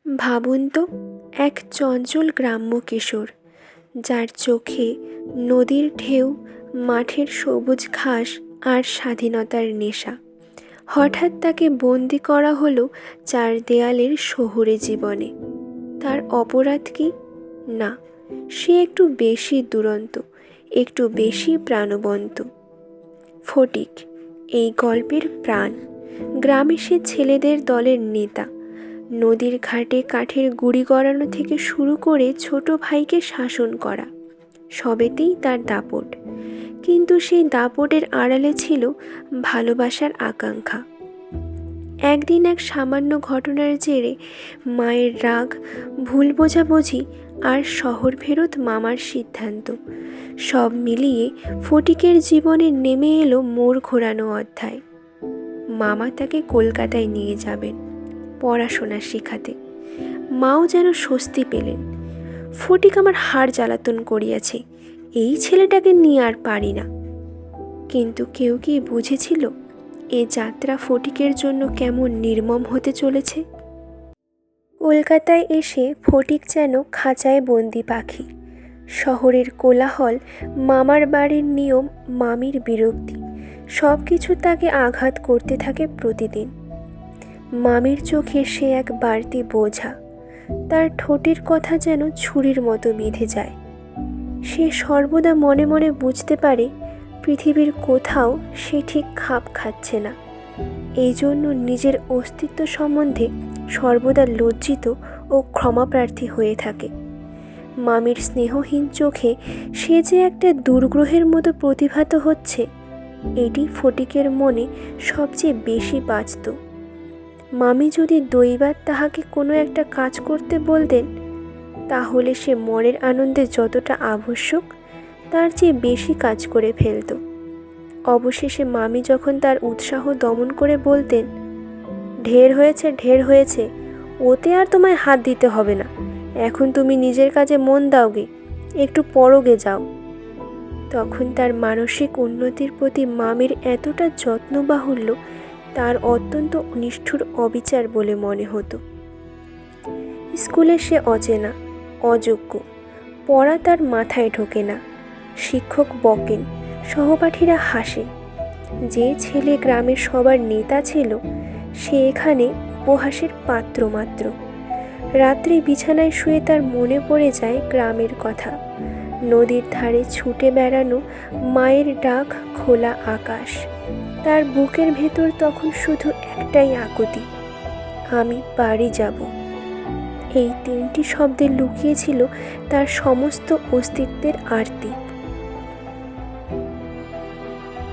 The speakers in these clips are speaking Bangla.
ভাবুন তো, এক চঞ্চল গ্রাম্য কিশোর যার চোখে নদীর ঢেউ, মাঠের সবুজ ঘাস আর স্বাধীনতার নেশা। হঠাৎ তাকে বন্দি করা হলো চার দেয়ালের শহুরে জীবনে। তার অপরাধ কি? না, সে একটু বেশি দুরন্ত, একটু বেশি প্রাণবন্ত। ফটিক এই গল্পের প্রাণ। গ্রামে সে ছেলেদের দলের নেতা। নদীর ঘাটে কাঠের গুঁড়ি গড়ানো থেকে শুরু করে ছোট ভাইকে শাসন করা, সবেতেই তার দাপট। কিন্তু সেই দাপটের আড়ালে ছিল ভালোবাসার আকাঙ্ক্ষা। একদিন এক সামান্য ঘটনার জেরে মায়ের রাগ, ভুল বোঝাবুঝি আর শহর ফেরত মামার সিদ্ধান্ত, সব মিলিয়ে ফটিকের জীবনে নেমে এলো মোড় ঘোরানো অধ্যায়। মামা তাকে কলকাতায় নিয়ে যাবেন পড়াশোনা শেখাতে। মাও যেন স্বস্তি পেলেন। ফটিক আমার হাড় জ্বালাতন করিয়াছে, এই ছেলেটাকে নিয়ে আর পারি না। কিন্তু কেউ কি বুঝেছিল এ যাত্রা ফটিকের জন্য কেমন নির্মম হতে চলেছে? কলকাতায় এসে ফটিক যেন খাঁচায় বন্দি পাখি। শহরের কোলাহল, মামার বাড়ির নিয়ম, মামির বিরক্তি, সব কিছু তাকে আঘাত করতে থাকে প্রতিদিন। মামির চোখে সে এক বাড়তি বোঝা। তার ঠোঁটের কথা যেন ছুরির মতো বিঁধে যায়। সে সর্বদা মনে মনে বুঝতে পারে পৃথিবীর কোথাও সে ঠিক খাপ খাচ্ছে না। এই জন্য নিজের অস্তিত্ব সম্বন্ধে সর্বদা লজ্জিত ও ক্ষমাপ্রার্থী হয়ে থাকে। মামির স্নেহহীন চোখে সে যে একটা দুর্গ্রহের মতো প্রতিভাত হচ্ছে, এটি ফটিকের মনে সবচেয়ে বেশি বাজত। মামি যদি দৈবাৎ তাহাকে কোনো একটা কাজ করতে বলতেন, তাহলে সে মনের আনন্দে যতটা আবশ্যক তার চেয়ে বেশি কাজ করে ফেলত। অবশেষে মামি যখন তার উৎসাহ দমন করে বলতেন, ঢের হয়েছে ঢের হয়েছে, ওতে আর তোমায় হাত দিতে হবে না, এখন তুমি নিজের কাজে মন দাওগে, একটু পরগে যাও, তখন তার মানসিক উন্নতির প্রতি মামির এতটা যত্নবাহুল্য তার অত্যন্ত নিষ্ঠুর অবিচার বলে মনে হতো। স্কুলে সে অচেনা, অযোগ্য, পড়া তার মাথায় ঢোকে না। শিক্ষক বকেন, সহপাঠীরা হাসে। যে ছেলে গ্রামের সবার নেতা ছিল, সে এখানে উপহাসের পাত্র মাত্র। রাত্রে বিছানায় শুয়ে তার মনে পড়ে যায় গ্রামের কথা, নদীর ধারে ছুটে বেড়ানো, মায়ের ডাক, খোলা আকাশ। তার বুকের ভেতর তখন শুধু একটাই আকুতি, আমি বাড়ি যাব। এই তিনটি শব্দে লুকিয়েছিল তার সমস্ত অস্তিত্বের আরতি।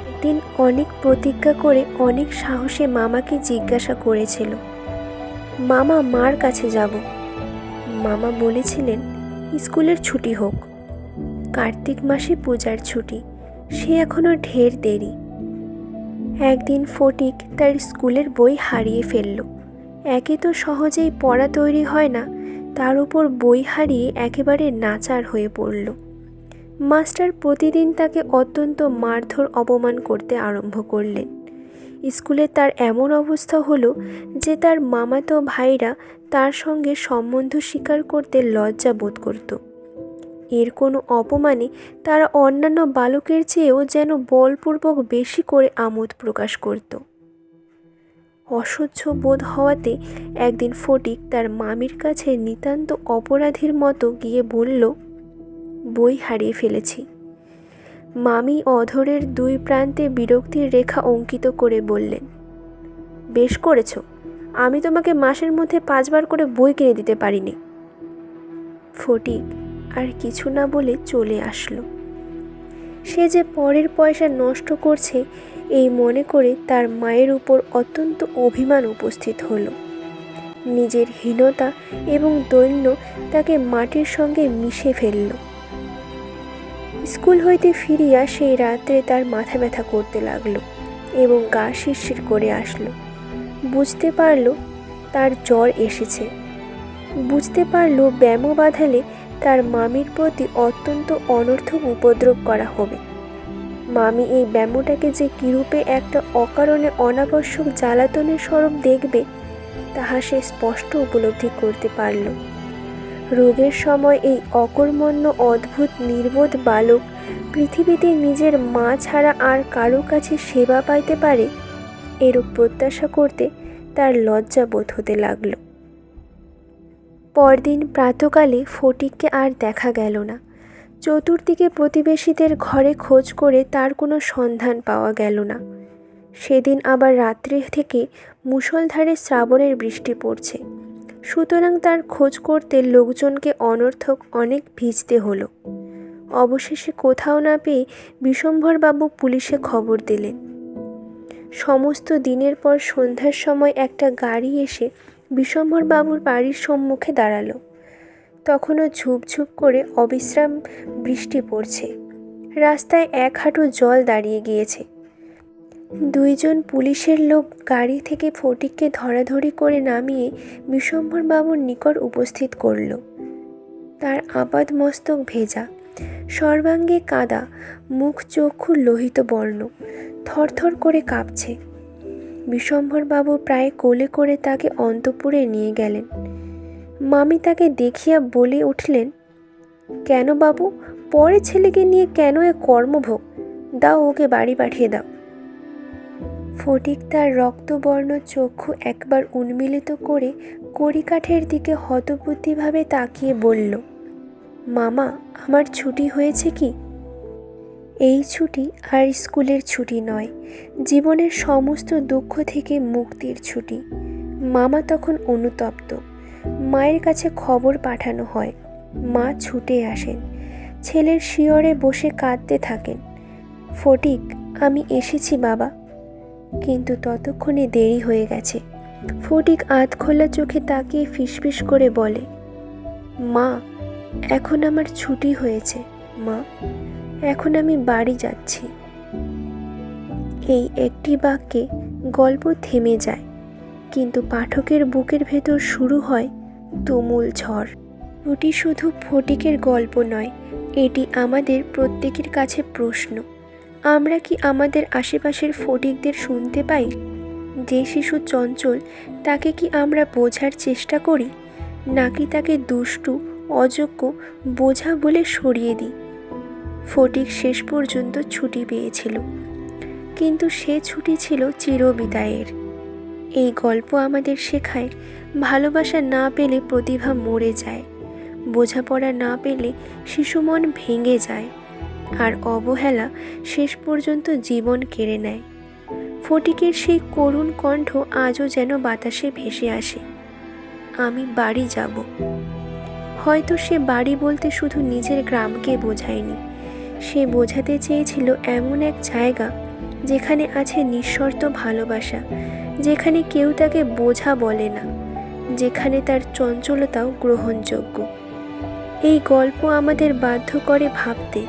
একদিন অনেক প্রতিজ্ঞা করে অনেক সাহসে মামাকে জিজ্ঞাসা করেছিল, মামা, মার কাছে যাব। মামা বলেছিলেন, স্কুলের ছুটি হোক। কার্তিক মাসে পূজার ছুটি, সে এখনো ঢের দেরি। একদিন ফটিক তার স্কুলের বই হারিয়ে ফেলল। একে তো সহজেই পড়া তৈরি হয় না, তার উপর বই হারিয়ে একেবারে নাচার হয়ে পড়ল। মাস্টার প্রতিদিন তাকে অত্যন্ত মারধর অপমান করতে আরম্ভ করলেন। স্কুলে তার এমন অবস্থা হলো যে তার মামাতো ভাইরা তার সঙ্গে সম্বন্ধ স্বীকার করতে লজ্জা বোধ করত। এর কোনো অপমানে তারা অন্যান্য বালকের চেয়েও যেন বলপূর্বক বেশি করে আমোদ প্রকাশ করত। অসহ্য বোধ হওয়াতে একদিন ফটিক তার মামির কাছে নিতান্ত অপরাধীর মতো গিয়ে বলল, বই হারিয়ে ফেলেছি। মামি অধরের দুই প্রান্তে বিরক্তির রেখা অঙ্কিত করে বললেন, বেশ করেছ, আমি তোমাকে মাসের মধ্যে 5 বার করে বই কিনে দিতে পারিনি। ফটিক আর কিছু না বলে চলে আসলো। সে যে পরের পয়সা নষ্ট করছে এই মনে করে তার মায়ের উপর অত্যন্ত অভিমান উপস্থিত হলো। নিজের হীনতা এবং দৈন্য তাকে মাটির সঙ্গে মিশে ফেলল। স্কুল হইতে ফিরিয়া সেই রাত্রে তার মাথা ব্যথা করতে লাগলো এবং গা শিরশির করে আসলো। বুঝতে পারল তার জ্বর এসেছে। বুঝতে পারল ব্যামো বাঁধালে তার মামির প্রতি অত্যন্ত অনর্থক উপদ্রব করা হবে। মামি এই ব্যামোটাকে যে কিরূপে একটা অকারণে অনাবশ্যক জ্বালাতনের স্বরূপ দেখবে, তাহা সে স্পষ্ট উপলব্ধি করতে পারল। রোগের সময় এই অকর্মণ্য অদ্ভুত নির্বোধ বালক পৃথিবীতে নিজের মা ছাড়া আর কারো কাছে সেবা পাইতে পারে, এরূপ প্রত্যাশা করতে তার লজ্জা বোধ হতে লাগল। পরদিন প্রাতকালে ফটিককে আর দেখা গেল না। চতুর্দিকে প্রতিবেশীদের ঘরে খোঁজ করে তার কোনো সন্ধান পাওয়া গেল না। সেদিন আবার রাত্রি থেকে মুষলধারে শ্রাবণের বৃষ্টি পড়ছে, সুতরাং তার খোঁজ করতে লোকজনকে অনর্থক অনেক ভিজতে হলো। অবশেষে কোথাও না পেয়ে বিশম্ভরবাবু পুলিশে খবর দিলেন। সমস্ত দিনের পর সন্ধ্যার সময় একটা গাড়ি এসে বিশম্ভরবাবুর বাড়ির সম্মুখে দাঁড়ালো। তখনও ঝুপঝুপ করে অবিশ্রাম বৃষ্টি পড়ছে। রাস্তায় এক হাঁটু জল দাঁড়িয়ে গিয়েছে। দুইজন পুলিশের লোক গাড়ি থেকে ফটিককে ধরাধরি করে নামিয়ে বিশম্ভরবাবুর নিকট উপস্থিত করল। তার আপাদ মস্তক ভেজা, সর্বাঙ্গে কাদা, মুখ চক্ষু লোহিত বর্ণ, থরথর করে কাঁপছে। বিশম্ভরবাবু প্রায় কোলে করে তাকে অন্তঃপুরে নিয়ে গেলেন। মামি তাকে দেখিয়া বলে উঠলেন, কেন বাবু, পরে ছেলেকে নিয়ে কেন এ কর্মভোগ? দাও, ওকে বাড়ি পাঠিয়ে দাও। ফটিক তার রক্তবর্ণ চক্ষু একবার উন্মিলিত করে কড়িকাঠের দিকে হতবুদ্ধিভাবে তাকিয়ে বলল, মামা, আমার ছুটি হয়েছে কি? এই ছুটি আর স্কুলের ছুটি নয়, জীবনের সমস্ত দুঃখ থেকে মুক্তির ছুটি। মামা তখন অনুতপ্ত। মায়ের কাছে খবর পাঠানো হয়। মা ছুটে আসেন, ছেলের শিয়রে বসে কাঁদতে থাকেন, ফটিক, আমি এসেছি বাবা। কিন্তু ততক্ষণে দেরি হয়ে গেছে। ফটিক আধখোলা চোখে তাকিয়ে ফিসফিস করে বলে, মা, এখন আমার ছুটি হয়েছে মা, এখন আমি বাড়ি যাচ্ছি। এই একটি বাক্যে গল্প থেমে যায়, কিন্তু পাঠকের বুকের ভেতর শুরু হয় তুমুল ঝড়। এটি শুধু ফটিকের গল্প নয়, এটি আমাদের প্রত্যেকের কাছে প্রশ্ন। আমরা কি আমাদের আশেপাশের ফটিকদের শুনতে পাই? যে শিশু চঞ্চল, তাকে কি আমরা বোঝার চেষ্টা করি, নাকি তাকে দুষ্টু, অযোগ্য, বোঝা বলে সরিয়ে দিই? ফটিক শেষ পর্যন্ত ছুটি পেয়েছিল, কিন্তু সে ছুটি ছিল চিরবিদায়ের। এই গল্প আমাদের শেখায়, ভালোবাসা না পেলে প্রতিভা মরে যায়, বোঝাপড়া না পেলে শিশুমন ভেঙে যায়, আর অবহেলা শেষ পর্যন্ত জীবন কেড়ে নেয়। ফটিকের সেই করুণ কণ্ঠ আজও যেন বাতাসে ভেসে আসে, আমি বাড়ি যাব। হয়তো সে বাড়ি বলতে শুধু নিজের গ্রামকে বোঝায়নি, সে বোঝাতে চেয়েছিল এমন এক জায়গা যেখানে আছে নিঃশর্ত ভালোবাসা, যেখানে কেউ তাকে বোঝা বলে না, যেখানে তার চঞ্চলতাও গ্রহণযোগ্য। এই গল্প আমাদের বাধ্য করে ভাবতে,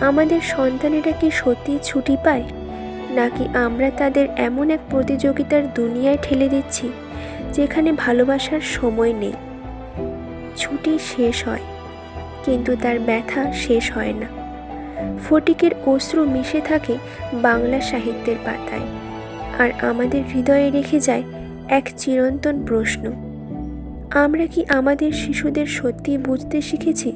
আমাদের সন্তানেরা কি সত্যি ছুটি পায়, নাকি আমরা তাদের এমন এক প্রতিযোগিতার দুনিয়ায় ঠেলে দিচ্ছি যেখানে ভালোবাসার সময় নেই। ছুটি শেষ হয়, কিন্তু তার ব্যথা শেষ হয় না। ফটিকের অশ্রু মিশে থাকে বাংলা সাহিত্যের পাতায়, আর আমাদের হৃদয়ে রেখে যায় এক চিরন্তন প্রশ্ন, আমরা কি আমাদের শিশুদের সত্যি বুঝতে শিখেছি?